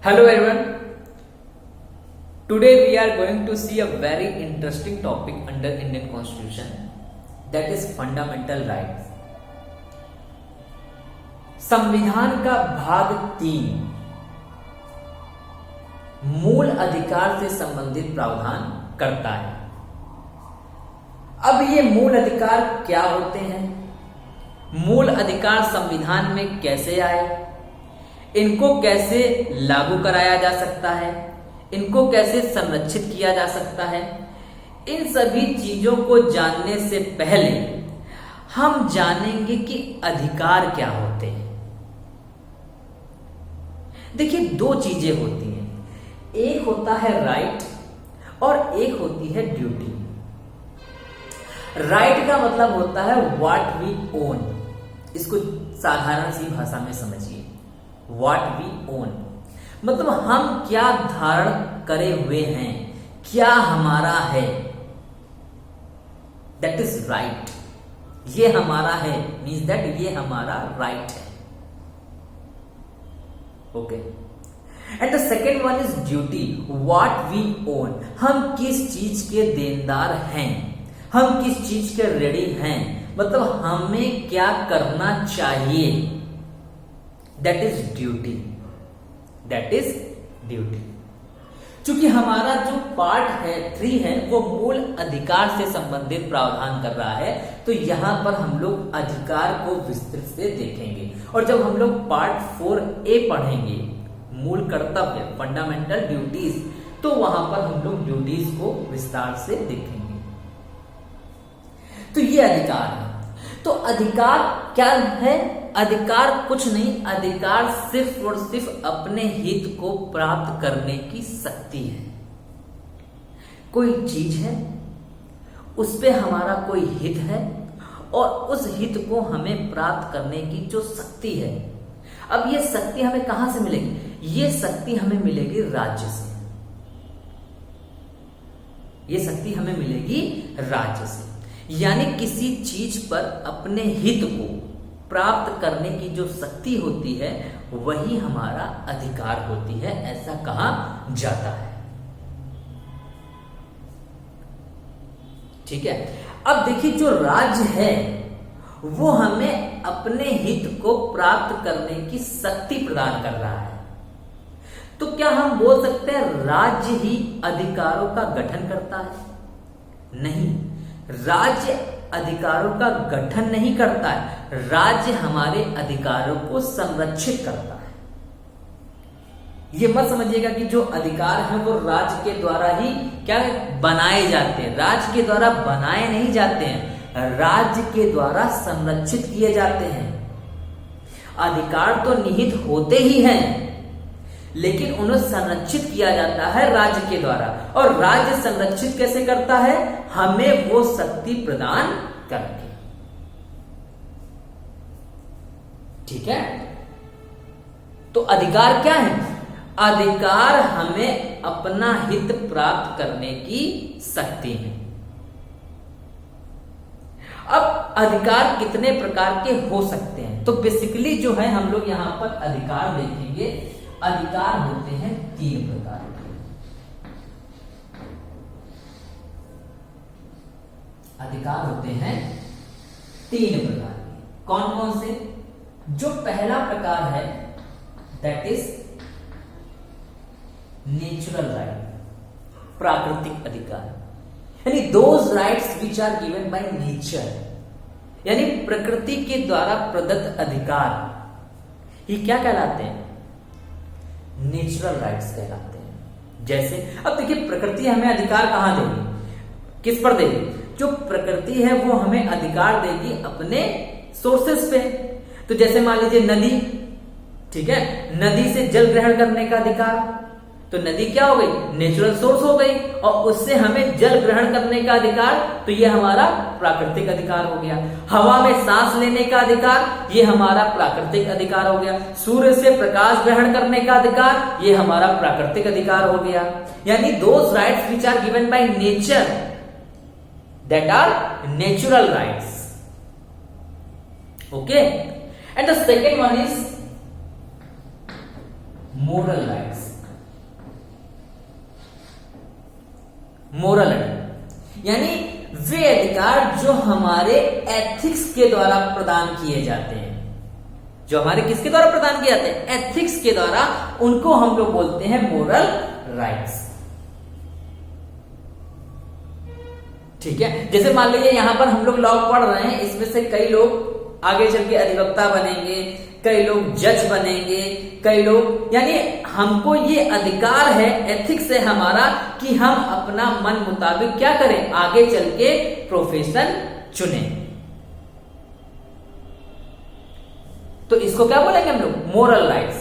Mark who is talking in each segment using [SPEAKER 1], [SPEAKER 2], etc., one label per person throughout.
[SPEAKER 1] Hello everyone. Today we are going to see a very interesting topic under Indian Constitution, that is fundamental rights. संविधान का भाग 3 मूल अधिकार से संबंधित प्रावधान करता है। अब ये मूल अधिकार क्या होते हैं? मूल अधिकार संविधान में कैसे आए? इनको कैसे लागू कराया जा सकता है? इनको कैसे संरक्षित किया जा सकता है? इन सभी चीजों को जानने से पहले हम जानेंगे कि अधिकार क्या होते हैं। देखिए, दो चीजें होती हैं, एक होता है राइट और एक होती है ड्यूटी। राइट का मतलब होता है व्हाट वी ओन। इसको साधारण सी भाषा में समझिए, व्हाट वी ओन मतलब हम क्या धारण करे हुए हैं, क्या हमारा है, दैट इज राइट। ये हमारा है मीन्स दैट ये हमारा राइट है। Okay, and the second one is duty, what we own. हम किस चीज के देनदार हैं, हम किस चीज के रेडी हैं, मतलब हमें क्या करना चाहिए, that is duty, that is duty. चूंकि हमारा जो पार्ट है 3 है वो मूल अधिकार से संबंधित प्रावधान कर रहा है, तो यहां पर हम लोग अधिकार को विस्तृत से देखेंगे। और जब हम लोग पार्ट 4A पढ़ेंगे, मूल कर्तव्य फंडामेंटल ड्यूटीज, तो वहां पर हम लोग ड्यूटीज को विस्तार से देखेंगे। तो ये अधिकार है। तो अधिकार क्या है? अधिकार कुछ नहीं, अधिकार सिर्फ और सिर्फ अपने हित को प्राप्त करने की शक्ति है। कोई चीज है, उस पे हमारा कोई हित है और उस हित को हमें प्राप्त करने की जो शक्ति है। अब ये शक्ति हमें कहां से मिलेगी? ये शक्ति हमें मिलेगी राज्य से। ये शक्ति हमें मिलेगी राज्य से, यानी किसी चीज पर अपने हित को प्राप्त करने की जो शक्ति होती है वही हमारा अधिकार होती है, ऐसा कहा जाता है। ठीक है, अब देखिए, जो राज्य है वो हमें अपने हित को प्राप्त करने की शक्ति प्रदान कर रहा है। तो क्या हम बोल सकते हैं राज्य ही अधिकारों का गठन करता है? नहीं, राज्य अधिकारों का गठन नहीं करता है, राज्य हमारे अधिकारों को संरक्षित करता है। ये मत समझिएगा कि जो अधिकार है वो राज्य के द्वारा ही क्या बनाए जाते हैं। राज्य के द्वारा बनाए नहीं जाते हैं, राज्य के द्वारा संरक्षित किए जाते हैं। अधिकार तो निहित होते ही हैं, लेकिन उन्हें संरक्षित किया जाता है राज्य के द्वारा। और राज्य संरक्षित कैसे करता है? हमें वो शक्ति प्रदान करके। ठीक है, तो अधिकार क्या है? अधिकार हमें अपना हित प्राप्त करने की शक्ति है। अब अधिकार कितने प्रकार के हो सकते हैं? तो बेसिकली जो है हम लोग यहां पर अधिकार देखेंगे। अधिकार होते हैं 3 प्रकार के। अधिकार होते हैं 3 प्रकार के। कौन कौन से? जो पहला प्रकार है दैट इज नेचुरल राइट, प्राकृतिक अधिकार, यानी those rights which are given by nature, यानी प्रकृति के द्वारा प्रदत्त अधिकार। ये क्या कहलाते हैं? नेचुरल राइट्स कहलाते हैं। जैसे अब देखिए, प्रकृति हमें अधिकार कहां देगी? किस पर देगी? जो प्रकृति है वो हमें अधिकार देगी अपने सोर्सेस पे। तो जैसे मान लीजिए नदी, ठीक है, नदी से जल ग्रहण करने का अधिकार, तो नदी क्या हो गई? नेचुरल सोर्स हो गई, और उससे हमें जल ग्रहण करने का अधिकार, तो ये हमारा प्राकृतिक अधिकार हो गया। हवा में सांस लेने का अधिकार, ये हमारा प्राकृतिक अधिकार हो गया। सूर्य से प्रकाश ग्रहण करने का अधिकार, ये हमारा प्राकृतिक अधिकार हो गया। यानी those rights which are given by nature, that are natural rights. Okay, and the second one is moral rights. Moral यानी वे अधिकार जो हमारे एथिक्स के द्वारा प्रदान किए जाते हैं, जो हमारे किसके द्वारा प्रदान किए जाते हैं, एथिक्स के द्वारा, उनको हम लोग बोलते हैं मोरल राइट्स। ठीक है, जैसे मान लीजिए यहां पर हम लोग लॉ पढ़ रहे हैं, इसमें से कई लोग आगे चल के अधिवक्ता बनेंगे, कई लोग जज बनेंगे, कई लोग, यानी हमको ये अधिकार है, एथिक्स है हमारा कि हम अपना मन मुताबिक क्या करें, आगे चल के प्रोफेशन चुने। तो इसको क्या बोलेंगे हम लोग, मोरल राइट्स।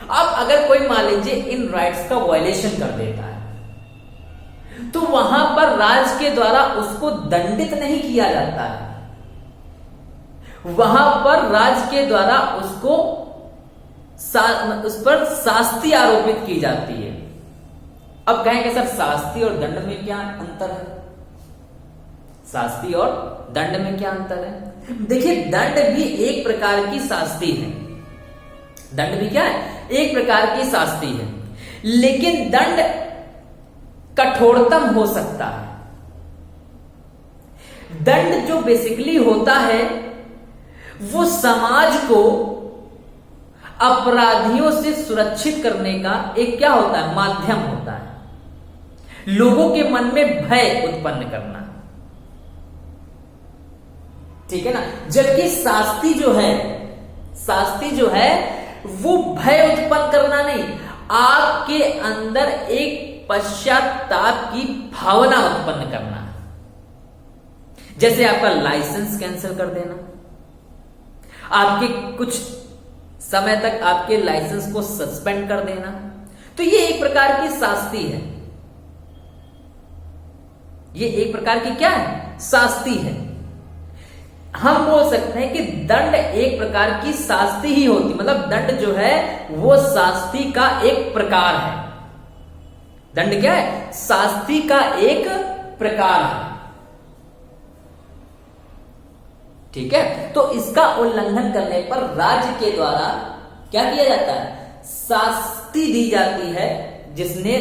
[SPEAKER 1] अब अगर कोई मान लीजिए इन राइट्स का वायलेशन कर देता है, तो वहां पर राज के द्वारा उसको दंडित नहीं किया जाता है, वहां पर राज के द्वारा उसको उस पर शास्ति आरोपित की जाती है। अब कहेंगे सर शास्ति और दंड में क्या अंतर है, शास्ति और दंड में क्या अंतर है? देखिए दंड भी एक प्रकार की शास्ति है, दंड भी क्या है, एक प्रकार की शास्ति है, लेकिन दंड कठोरतम हो सकता है। दंड जो बेसिकली होता है वो समाज को अपराधियों से सुरक्षित करने का एक क्या होता है, माध्यम होता है, लोगों के मन में भय उत्पन्न करना। ठीक है ना, जबकि शास्ति जो है वो भय उत्पन्न करना नहीं, आपके अंदर एक पश्चाताप की भावना उत्पन्न करना। जैसे आपका लाइसेंस कैंसिल कर देना, आपके कुछ समय तक आपके लाइसेंस को सस्पेंड कर देना, तो ये एक प्रकार की शास्ति है, ये एक प्रकार की क्या है, शास्ति है। हम बोल सकते हैं कि दंड एक प्रकार की शास्ति ही होती, मतलब दंड जो है वो शास्ति का एक प्रकार है। दंड क्या है, शास्ति का एक प्रकार है। ठीक है, तो इसका उल्लंघन करने पर राज्य के द्वारा क्या किया जाता है, शास्ति दी जाती है, जिसने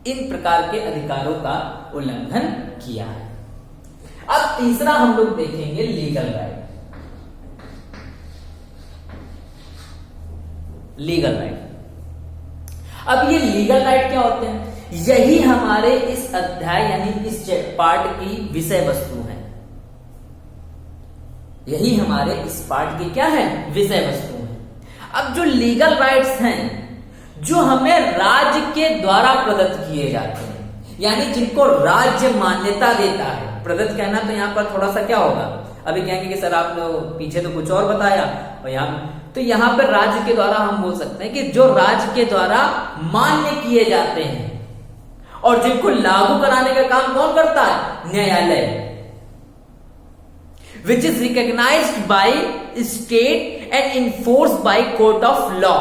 [SPEAKER 1] इन प्रकार के अधिकारों का उल्लंघन किया है। अब तीसरा हम लोग देखेंगे लीगल राइट। लीगल राइट, अब ये लीगल राइट क्या होते हैं, यही हमारे इस अध्याय यानी इस पार्ट की विषय वस्तु है, यही हमारे इस पार्ट की क्या है, विषय वस्तु है। अब जो लीगल राइट्स हैं जो हमें राज्य के द्वारा प्रदत्त किए जाते हैं, यानी जिनको राज्य मान्यता देता है, प्रदत्त कहना तो यहां पर थोड़ा सा क्या होगा, अभी कहेंगे कि सर आपने पीछे तो कुछ और बताया, और यहां पर राज्य के द्वारा हम बोल सकते हैं कि जो राज्य के द्वारा मान्य किए जाते हैं, और जिनको लागू कराने का काम कौन करता है, न्यायालय, which is recognized by state and enforced by court of law.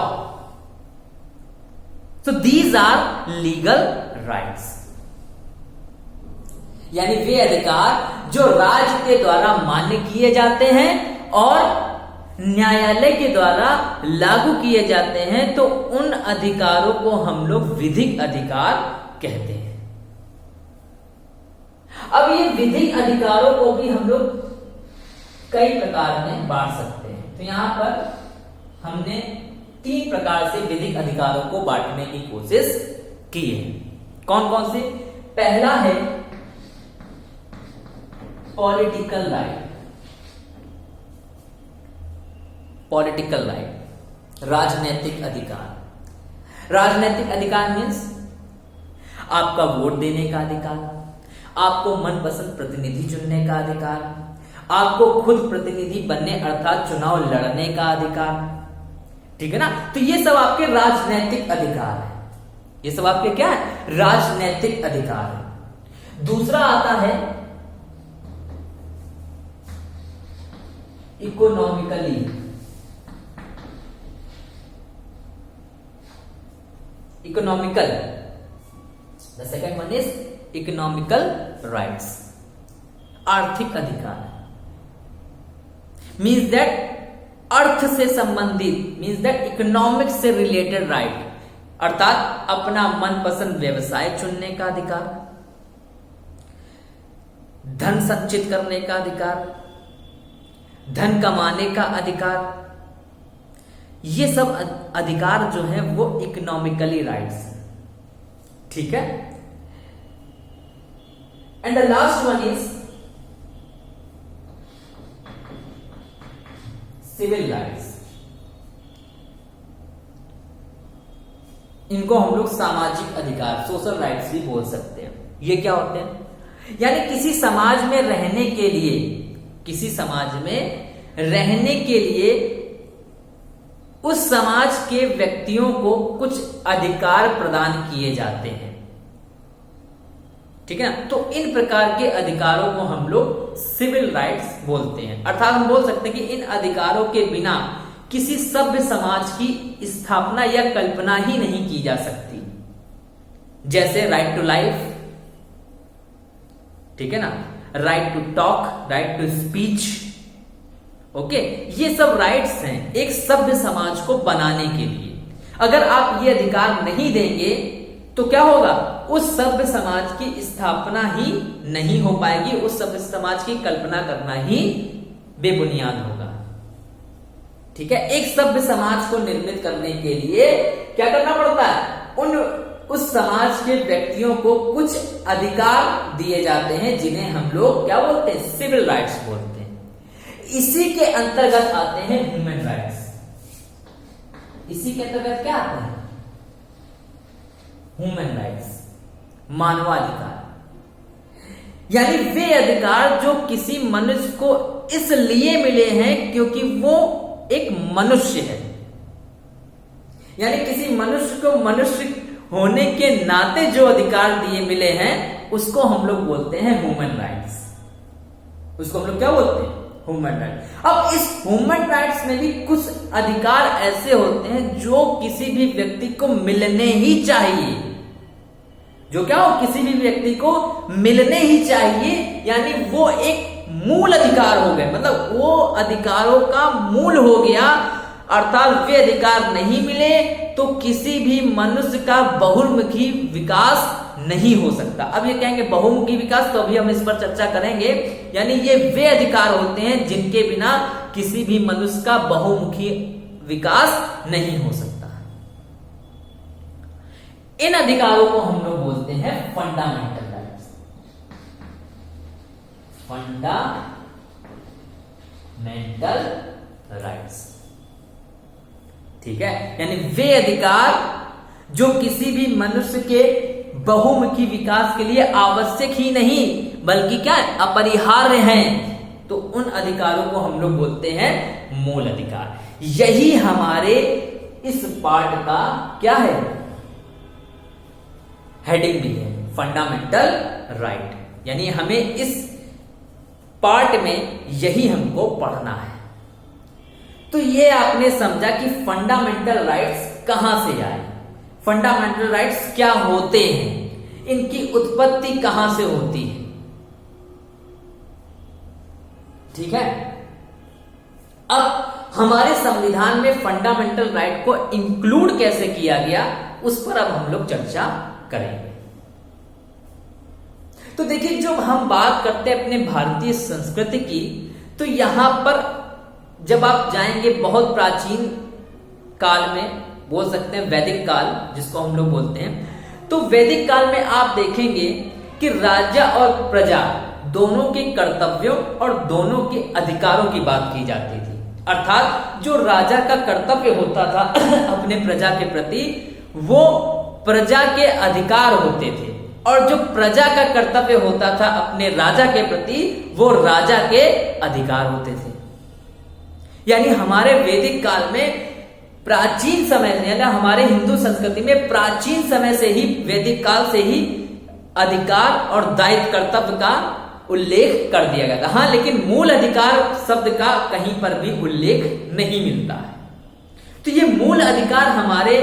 [SPEAKER 1] So these are legal rights. यानी वे अधिकार जो राज्य के द्वारा मान्य किए जाते हैं और न्यायालय के द्वारा लागू किए जाते हैं, तो उन अधिकारों को हम लोग विधिक अधिकार कहते हैं। अब ये विधिक अधिकारों को भी हम लोग कई प्रकार में बांट सकते हैं। तो यहां पर हमने 3 प्रकार से विधिक अधिकारों को बांटने की कोशिश की है। कौन कौन से? पहला है पॉलिटिकल राइट। पॉलिटिकल राइट, राजनैतिक अधिकार। राजनैतिक अधिकार मीन्स आपका वोट देने का अधिकार, आपको मनपसंद प्रतिनिधि चुनने का अधिकार, आपको खुद प्रतिनिधि बनने अर्थात चुनाव लड़ने का अधिकार। ठीक है ना, तो ये सब आपके राजनैतिक अधिकार है, ये सब आपके क्या है, राजनैतिक अधिकार है। दूसरा आता है economically. Economical, the second one is economical rights, आर्थिक अधिकार। मीन्स दैट अर्थ से संबंधित मीन्स दैट इकोनॉमिक्स से रिलेटेड राइट, अर्थात अपना मनपसंद व्यवसाय चुनने का अधिकार, धन संचित करने का अधिकार, धन कमाने का अधिकार, ये सब अधिकार जो हैं वो इकोनॉमिकली राइट्स हैं, ठीक है। And the last one is civil rights. इनको हम लोग सामाजिक अधिकार, सोशल राइट्स भी बोल सकते हैं। ये क्या होते हैं? यानी किसी समाज में रहने के लिए, किसी समाज में रहने के लिए उस समाज के व्यक्तियों को कुछ अधिकार प्रदान किए जाते हैं, ठीक है ना। तो इन प्रकार के अधिकारों को हम लोग सिविल राइट्स बोलते हैं। अर्थात हम बोल सकते हैं कि इन अधिकारों के बिना किसी सभ्य समाज की स्थापना या कल्पना ही नहीं की जा सकती। जैसे राइट टू लाइफ, ठीक है ना, right to talk, right to speech, okay, ये सब राइट्स हैं एक सभ्य समाज को बनाने के लिए। अगर आप ये अधिकार नहीं देंगे तो क्या होगा? उस सभ्य समाज की स्थापना ही नहीं हो पाएगी, उस सभ्य समाज की कल्पना करना ही बेबुनियाद होगा, ठीक है। एक सभ्य समाज को निर्मित करने के लिए क्या करना पड़ता है? उस समाज के व्यक्तियों को कुछ अधिकार दिए जाते हैं जिन्हें हम लोग क्या बोलते हैं? सिविल राइट्स बोलते हैं। इसी के अंतर्गत आते हैं ह्यूमन राइट्स। इसी के अंतर्गत क्या आते हैं? ह्यूमन राइट्स, मानवाधिकार। यानी वे अधिकार जो किसी मनुष्य को इसलिए मिले हैं क्योंकि वो एक मनुष्य है। यानी किसी मनुष्य को मनुष्य होने के नाते जो अधिकार दिए मिले हैं उसको हम लोग बोलते हैं ह्यूमन राइट्स। उसको हम लोग क्या बोलते हैं? Human rights. अब इस ह्यूमन राइट्स में भी कुछ अधिकार ऐसे होते हैं जो किसी भी व्यक्ति को मिलने ही चाहिए, जो क्या हो? किसी भी व्यक्ति को मिलने ही चाहिए, यानी वो एक मूल अधिकार हो गए, मतलब वो अधिकारों का मूल हो गया। अर्थात वे अधिकार नहीं मिले तो किसी भी मनुष्य का बहुमुखी विकास नहीं हो सकता। अब ये कहेंगे बहुमुखी विकास, तो अभी हम इस पर चर्चा करेंगे। यानी ये वे अधिकार होते हैं जिनके बिना किसी भी मनुष्य का बहुमुखी विकास नहीं हो सकता। इन अधिकारों को हम लोग बोलते हैं फंडामेंटल राइट्स। फंडामेंटल राइट्स, ठीक है। यानी वे अधिकार जो किसी भी मनुष्य के बहुमुखी विकास के लिए आवश्यक ही नहीं बल्कि क्या अपरिहार्य हैं, तो उन अधिकारों को हम लोग बोलते हैं मूल अधिकार। यही हमारे इस पार्ट का क्या है? हेडिंग भी है, फंडामेंटल राइट। यानी हमें इस पार्ट में यही हमको पढ़ना है। तो ये आपने समझा कि फंडामेंटल राइट्स कहां से आए, फंडामेंटल राइट्स क्या होते हैं, इनकी उत्पत्ति कहां से होती है, ठीक है। अब हमारे संविधान में फंडामेंटल राइट को इंक्लूड कैसे किया गया उस पर अब हम लोग चर्चा करेंगे। तो देखिए, जब हम बात करते हैं अपने भारतीय संस्कृति की, तो यहां पर जब आप जाएंगे बहुत प्राचीन काल में, बोल सकते हैं वैदिक काल जिसको हम लोग बोलते हैं, तो वैदिक काल में आप देखेंगे कि राजा और प्रजा दोनों के कर्तव्यों और दोनों के अधिकारों की बात की जाती थी। अर्थात जो राजा का कर्तव्य होता था अपने प्रजा के प्रति, वो प्रजा के अधिकार होते थे, और जो प्रजा का कर्तव्य होता था अपने राजा के प्रति, वो राजा के अधिकार होते थे। यानी हमारे वैदिक काल में प्राचीन समय से, यानी हमारे हिंदू संस्कृति में प्राचीन समय से ही, वैदिक काल से ही अधिकार और दायित्व कर्तव्य का उल्लेख कर दिया गया था। हाँ, लेकिन मूल अधिकार शब्द का कहीं पर भी उल्लेख नहीं मिलता है। तो ये मूल अधिकार हमारे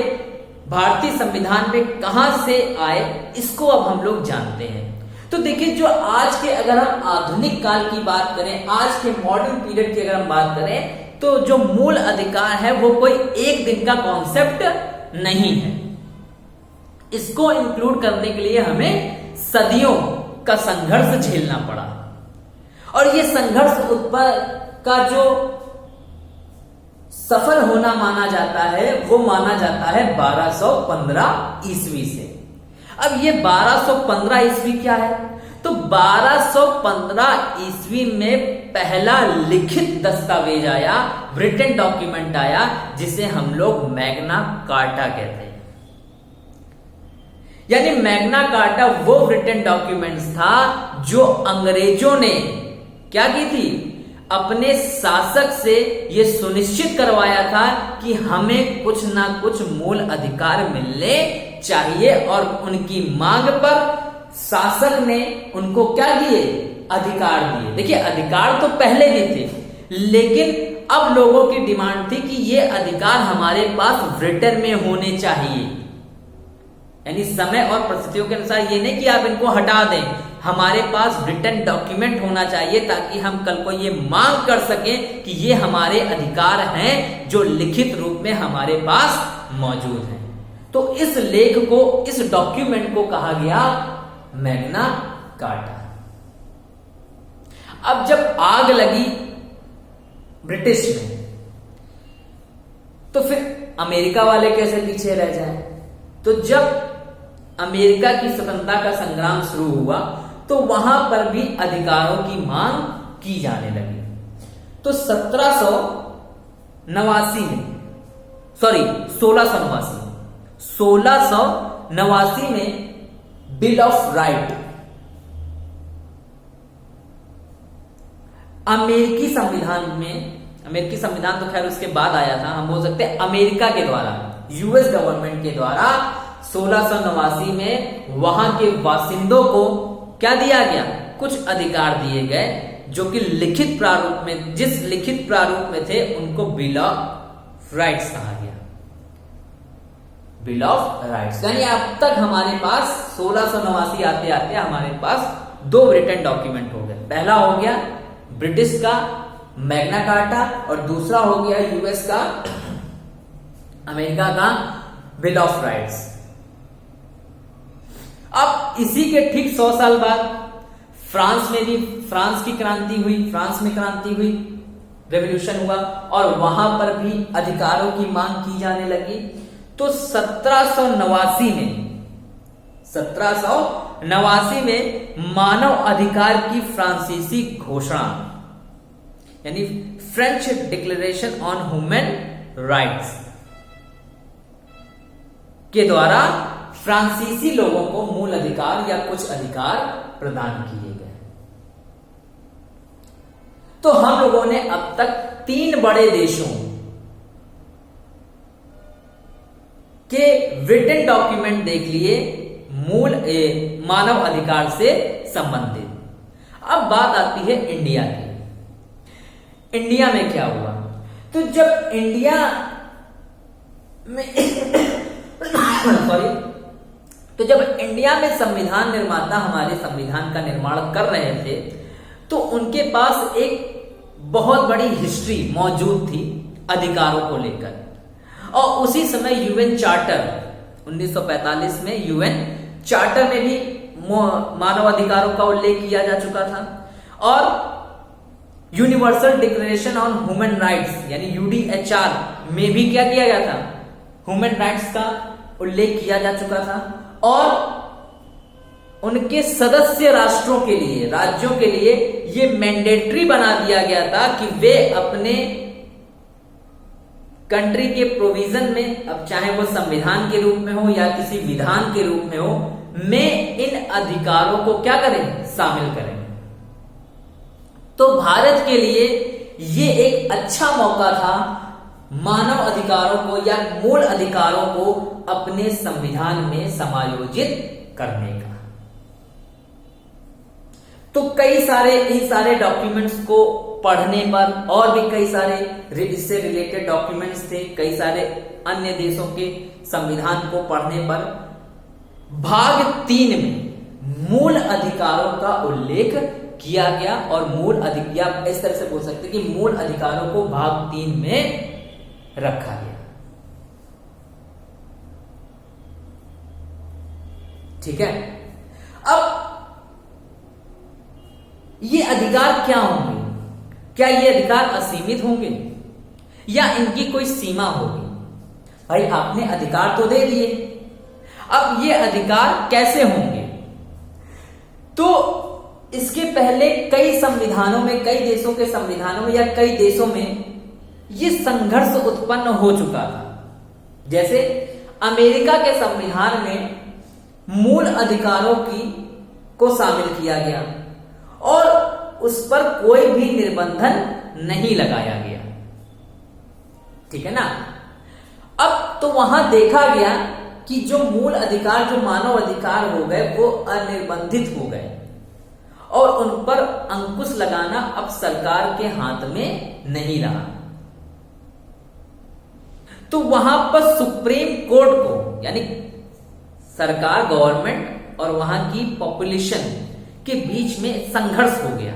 [SPEAKER 1] भारतीय संविधान में कहां से आए, इसको अब हम लोग जानते हैं। तो देखिए, जो आज के, अगर हम आधुनिक काल की बात करें, आज के मॉडर्न पीरियड की अगर हम बात करें, तो जो मूल अधिकार है वो कोई एक दिन का कॉन्सेप्ट नहीं है। इसको इंक्लूड करने के लिए हमें सदियों का संघर्ष झेलना पड़ा, और ये संघर्ष उत्पन्न का जो सफल होना माना जाता है वो माना जाता है 1215 ईस्वी से। अब ये 1215 ईस्वी क्या है? तो 1215 ईस्वी में पहला लिखित दस्तावेज आया, रिटन डॉक्यूमेंट आया, जिसे हम लोग मैग्ना कार्टा कहते हैं। यानी मैग्ना कार्टा वो रिटन डॉक्यूमेंट्स था जो अंग्रेजों ने क्या की थी, अपने शासक से ये सुनिश्चित करवाया था कि हमें कुछ ना कुछ मूल अधिकार मिलने चाहिए, और उनकी मांग पर शासक ने उनको क्या दिए, अधिकार दिए। देखिए अधिकार तो पहले भी थे, लेकिन अब लोगों की डिमांड थी कि ये अधिकार हमारे पास रिटन में होने चाहिए। यानी समय और परिस्थितियों के अनुसार ये नहीं कि आप इनको हटा दें, हमारे पास रिटन डॉक्यूमेंट होना चाहिए ताकि हम कल को ये मांग कर सकें कि ये हमारे अधिकार हैं जो लिखित रूप में हमारे पास मौजूद हैं। तो इस लेख को, इस डॉक्यूमेंट को कहा गया मैग्ना कार्टा। अब जब आग लगी ब्रिटिश में, तो फिर अमेरिका वाले कैसे पीछे रह जाए? तो जब अमेरिका की स्वतंत्रता का संग्राम शुरू हुआ तो वहां पर भी अधिकारों की मांग की जाने लगी। तो 1689 में बिल ऑफ राइट, अमेरिकी संविधान तो खैर उसके बाद आया था, हम बोल सकते हैं अमेरिका के द्वारा, यूएस गवर्नमेंट के द्वारा 1689 में वहां के बासिंदों को क्या दिया गया, कुछ अधिकार दिए गए जो कि लिखित प्रारूप में, जिस लिखित प्रारूप में थे उनको बिल ऑफ राइट्स कहा गया। बिल ऑफ राइट्स, यानी अब तक हमारे पास 1689 आते आते हमारे पास दो रिटन डॉक्यूमेंट हो गए। पहला हो गया ब्रिटिश का मैग्ना कार्टा और दूसरा हो गया यूएस का, अमेरिका का बिल ऑफ राइट्स। अब इसी के ठीक 100 साल बाद फ्रांस में भी फ्रांस की क्रांति हुई, फ्रांस में क्रांति हुई, रेवोल्यूशन हुआ और वहां पर भी अधिकारों की मांग की जाने लगी। तो 1789 में मानव अधिकार की फ्रांसीसी घोषणा, यानी French declaration on human rights के द्वारा फ्रांसीसी लोगों को मूल अधिकार या कुछ अधिकार प्रदान किए गए। तो हम लोगों ने अब तक 3 बड़े देशों के रिटन डॉक्यूमेंट देख लिए मूल मानव अधिकार से संबंधित। अब बात आती है इंडिया की। इंडिया में क्या हुआ? तो जब इंडिया में तो जब इंडिया में संविधान निर्माता हमारे संविधान का निर्माण कर रहे थे तो उनके पास एक बहुत बड़ी हिस्ट्री मौजूद थी अधिकारों को लेकर, और उसी समय यूएन चार्टर 1945 में यूएन चार्टर में भी मानव अधिकारों का उल्लेख किया जा चुका था, और universal declaration on human rights यानी यूडीएचआर में भी क्या किया गया था, ह्यूमन राइट्स का उल्लेख किया जा चुका था। और उनके सदस्य राष्ट्रों के लिए, राज्यों के लिए ये मैंडेटरी बना दिया गया था कि वे अपने कंट्री के प्रोविजन में, अब चाहे वो संविधान के रूप में हो या किसी विधान के रूप में हो, में इन अधिकारों को क्या करें, शामिल करें। तो भारत के लिए ये एक अच्छा मौका था मानव अधिकारों को या मूल अधिकारों को अपने संविधान में समायोजित करने का। तो कई सारे इन सारे डॉक्यूमेंट्स को पढ़ने पर, और भी कई सारे इससे रिलेटेड डॉक्यूमेंट्स थे, कई सारे अन्य देशों के संविधान को पढ़ने पर भाग 3 में मूल अधिकारों का उल्लेख किया गया और मूल या इस तरह से बोल सकते हैं कि मूल अधिकारों को भाग 3 में रखा गया। ठीक है, अब ये अधिकार क्या होंगे? क्या ये अधिकार असीमित होंगे या इनकी कोई सीमा होगी? भाई आपने अधिकार तो दे दिए, अब ये अधिकार कैसे होंगे? तो इसके पहले कई संविधानों में, कई देशों के संविधानों में या कई देशों में ये संघर्ष उत्पन्न हो चुका था। जैसे अमेरिका के संविधान में मूल अधिकारों को शामिल किया गया और उस पर कोई भी निर्बंधन नहीं लगाया गया। ठीक है ना? अब तो वहां देखा गया कि जो मूल अधिकार, जो मानव अधिकार हो गए, वो अनिर्बंधित हो गए और उन पर अंकुश लगाना अब सरकार के हाथ में नहीं रहा। तो वहां पर सुप्रीम कोर्ट को, यानी सरकार, गवर्नमेंट और वहां की पॉपुलेशन के बीच में संघर्ष हो गया।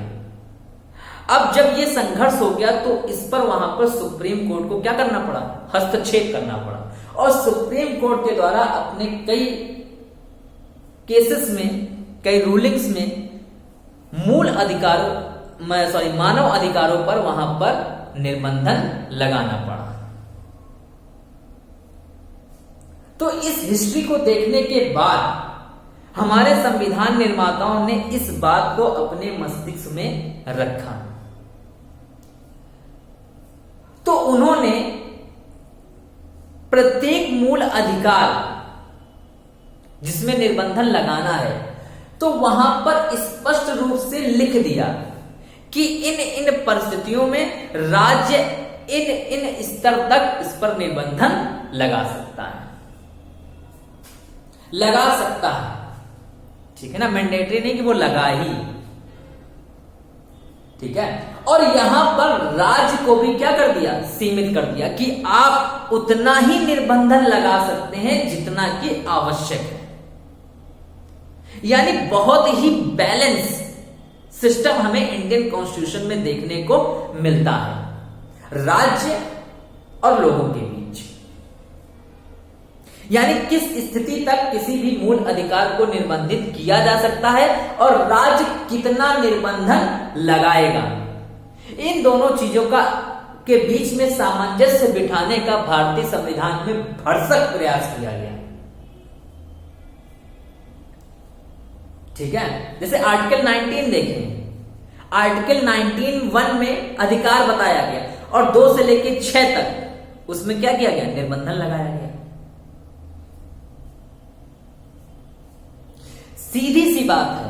[SPEAKER 1] अब जब ये संघर्ष हो गया तो इस पर वहां पर सुप्रीम कोर्ट को क्या करना पड़ा? हस्तक्षेप करना पड़ा और सुप्रीम कोर्ट के द्वारा अपने कई केसेस में, कई रूलिंग्स में मानव अधिकारों पर वहां पर निर्बंधन लगाना पड़ा। तो इस हिस्ट्री को देखने के बाद हमारे संविधान निर्माताओं ने इस बात को अपने मस्तिष्क में रखा। तो उन्होंने प्रत्येक मूल अधिकार जिसमें निर्बंधन लगाना है, तो वहां पर स्पष्ट रूप से लिख दिया कि इन परिस्थितियों में राज्य इन स्तर तक इस पर निर्बंधन लगा सकता है। ठीक है ना? मैंडेटरी नहीं कि वो लगा ही। ठीक है, और यहां पर राज्य को भी क्या कर दिया? सीमित कर दिया कि आप उतना ही निर्बंधन लगा सकते हैं जितना कि आवश्यक है। यानी बहुत ही बैलेंस सिस्टम हमें इंडियन कॉन्स्टिट्यूशन में देखने को मिलता है राज्य और लोगों के बीच। यानी किस स्थिति तक किसी भी मूल अधिकार को निर्बंधित किया जा सकता है और राज्य कितना निर्बंधन लगाएगा, इन दोनों चीजों के बीच में सामंजस्य बिठाने का भारतीय संविधान में भरसक प्रयास किया गया। ठीक है, जैसे आर्टिकल 19 देखें। आर्टिकल 19(1) में अधिकार बताया गया और 2 से लेकर 6 तक उसमें क्या किया गया? निर्बंधन लगाया गया। सीधी सी बात है,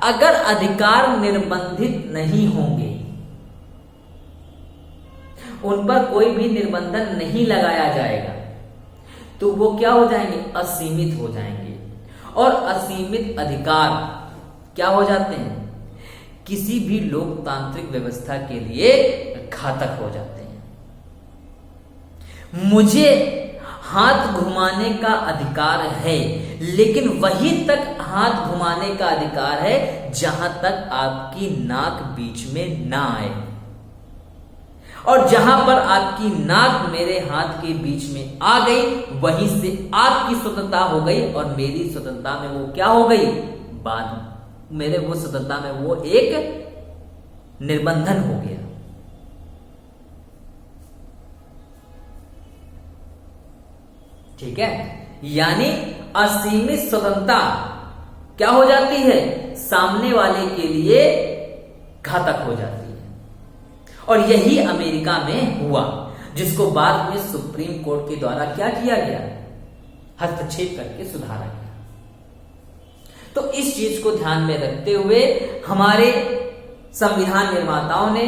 [SPEAKER 1] अगर अधिकार निर्बंधित नहीं होंगे, उन पर कोई भी निर्बंधन नहीं लगाया जाएगा, तो वो क्या हो जाएंगे? असीमित हो जाएंगे। और असीमित अधिकार क्या हो जाते हैं? किसी भी लोकतांत्रिक व्यवस्था के लिए घातक हो जाते हैं। मुझे हाथ घुमाने का अधिकार है, लेकिन वहीं तक हाथ घुमाने का अधिकार है जहां तक आपकी नाक बीच में ना आए। और जहां पर आपकी नाक मेरे हाथ के बीच में आ गई, वहीं से आपकी स्वतंत्रता हो गई और मेरी स्वतंत्रता में वो क्या हो गई? मेरे वो स्वतंत्रता में वो एक निर्बंधन हो गया। ठीक है, यानी असीमित स्वतंत्रता क्या हो जाती है? सामने वाले के लिए घातक हो जाती है। और यही अमेरिका में हुआ, जिसको बाद में सुप्रीम कोर्ट के द्वारा क्या किया गया? हस्तक्षेप करके सुधारा गया। तो इस चीज को ध्यान में रखते हुए हमारे संविधान निर्माताओं ने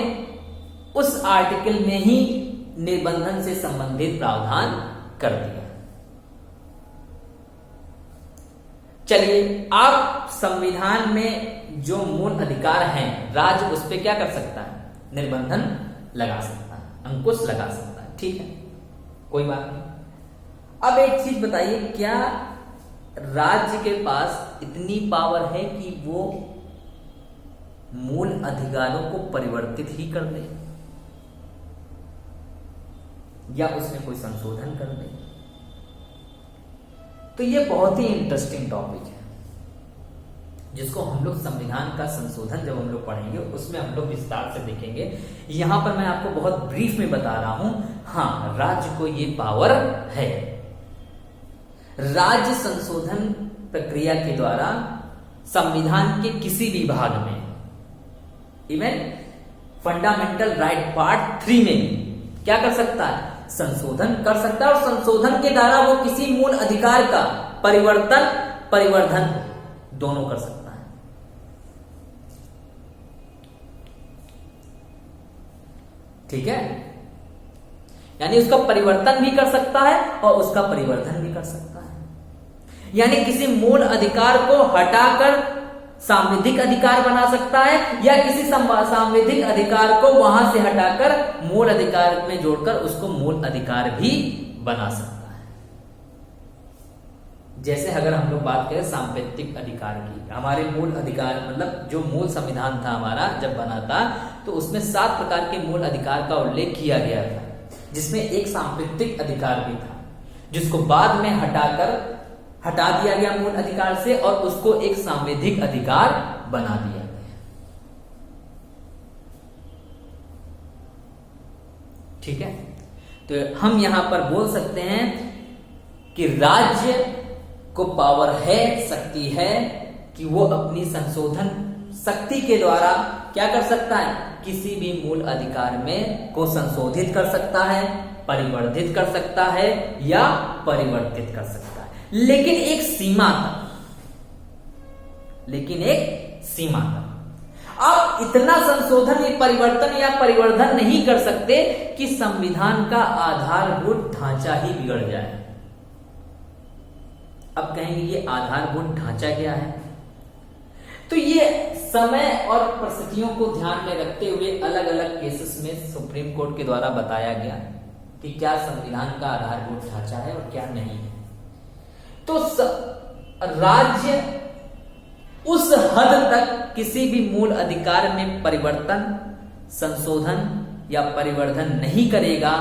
[SPEAKER 1] उस आर्टिकल में ही निबंधन से संबंधित प्रावधान कर दिया। चलिए, आप संविधान में जो मूल अधिकार हैं, राज्य उस पर क्या कर सकता है? निर्बंधन लगा सकता है, अंकुश लगा सकता है। ठीक है, कोई बात नहीं। अब एक चीज बताइए, क्या राज्य के पास इतनी पावर है कि वो मूल अधिकारों को परिवर्तित ही कर दे या उसमें कोई संशोधन कर दे। तो ये बहुत ही इंटरेस्टिंग टॉपिक है जिसको हम लोग संविधान का संशोधन जब हम लोग पढ़ेंगे उसमें हम लोग विस्तार से देखेंगे। यहां पर मैं आपको बहुत ब्रीफ में बता रहा हूं। हाँ, राज्य को ये पावर है। राज्य संशोधन प्रक्रिया के द्वारा संविधान के किसी भी भाग में, इवन फंडामेंटल राइट पार्ट 3 में भी क्या कर सकता है, संशोधन कर सकता है। और संशोधन के द्वारा वो किसी मूल अधिकार का परिवर्धन दोनों कर सकता है। ठीक है, यानी उसका परिवर्तन भी कर सकता है और उसका परिवर्धन भी कर सकता है। यानी किसी मूल अधिकार को हटाकर सांविधिक अधिकार बना सकता है या किसी सांविधिक अधिकार को वहां से हटाकर मूल अधिकार में जोड़कर उसको मूल अधिकार भी बना सकता है। जैसे अगर हम लोग बात करें सांविधिक अधिकार की, हमारे मूल अधिकार मतलब जो मूल संविधान था हमारा जब बना था तो उसमें 7 प्रकार के मूल अधिकार का उल्लेख किया गया था, जिसमें एक सांविधिक अधिकार भी था जिसको बाद में हटा दिया गया मूल अधिकार से और उसको एक सांविधिक अधिकार बना दिया गया। ठीक है, तो हम यहां पर बोल सकते हैं कि राज्य को पावर है, शक्ति है कि वो अपनी संशोधन शक्ति के द्वारा क्या कर सकता है, किसी भी मूल अधिकार में को संशोधित कर सकता है, परिवर्धित कर सकता है या परिवर्तित कर सकता है। लेकिन एक सीमा तक। अब इतना संशोधन या परिवर्धन नहीं कर सकते कि संविधान का आधारभूत ढांचा ही बिगड़ जाए। अब कहेंगे ये आधारभूत ढांचा क्या है, तो ये समय और परिस्थितियों को ध्यान में रखते हुए अलग अलग केसेस में सुप्रीम कोर्ट के द्वारा बताया गया कि क्या संविधान का आधारभूत ढांचा है और क्या नहीं है। तो राज्य उस हद तक किसी भी मूल अधिकार में परिवर्तन, संशोधन या परिवर्धन नहीं करेगा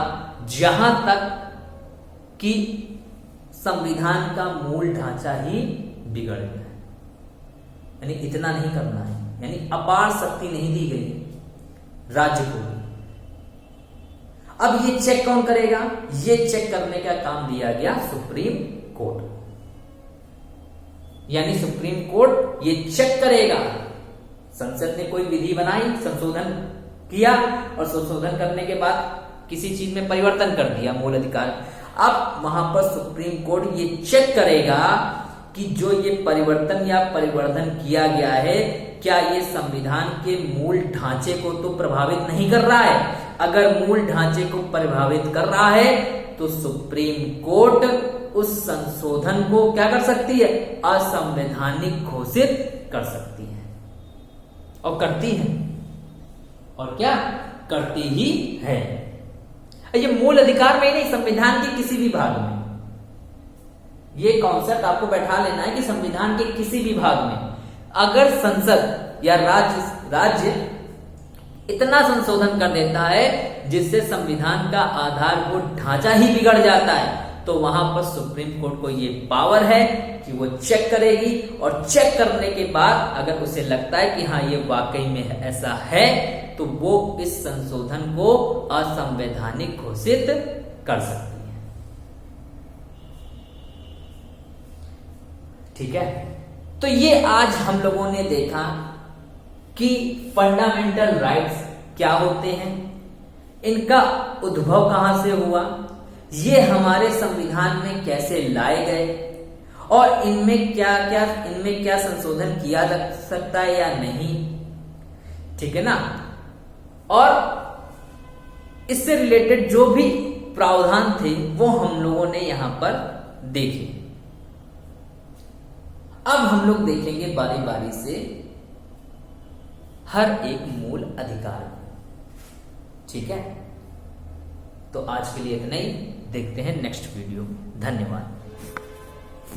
[SPEAKER 1] जहां तक कि संविधान का मूल ढांचा ही बिगड़ गया। यानी इतना नहीं करना है, यानी अपार शक्ति नहीं दी गई राज्य को। अब ये चेक कौन करेगा, ये चेक करने का काम दिया गया सुप्रीम कोर्ट। यानी सुप्रीम कोर्ट ये चेक करेगा, संसद ने कोई विधि बनाई, संशोधन किया और संशोधन करने के बाद किसी चीज में परिवर्तन कर दिया मूल अधिकार। अब वहां पर सुप्रीम कोर्ट ये चेक करेगा कि जो ये परिवर्तन या परिवर्धन किया गया है क्या ये संविधान के मूल ढांचे को तो प्रभावित नहीं कर रहा है। अगर मूल ढांचे को प्रभावित कर रहा है तो सुप्रीम कोर्ट उस संशोधन को क्या कर सकती है, असंवैधानिक घोषित कर सकती है और करती है। और क्या करती ही है। ये मूल अधिकार में नहीं, संविधान के किसी भी भाग में। ये कॉन्सेप्ट आपको बैठा लेना है कि संविधान के किसी भी भाग में अगर संसद या राज्य इतना संशोधन कर देता है जिससे संविधान का आधारभूत ढांचा ही बिगड़ जाता है तो वहां पर सुप्रीम कोर्ट को ये पावर है कि वो चेक करेगी और चेक करने के बाद अगर उसे लगता है कि हाँ ये वाकई में ऐसा है तो वो इस संशोधन को असंवैधानिक घोषित कर सकती है। ठीक है, तो ये आज हम लोगों ने देखा कि फंडामेंटल राइट्स क्या होते हैं, इनका उद्भव कहां से हुआ, ये हमारे संविधान में कैसे लाए गए और इनमें क्या संशोधन किया जा सकता है या नहीं। ठीक है ना, और इससे रिलेटेड जो भी प्रावधान थे वो हम लोगों ने यहां पर देखे। अब हम लोग देखेंगे बारी बारी से हर एक मूल अधिकार। ठीक है, तो आज के लिए इतना ही, देखते हैं नेक्स्ट वीडियो। धन्यवाद।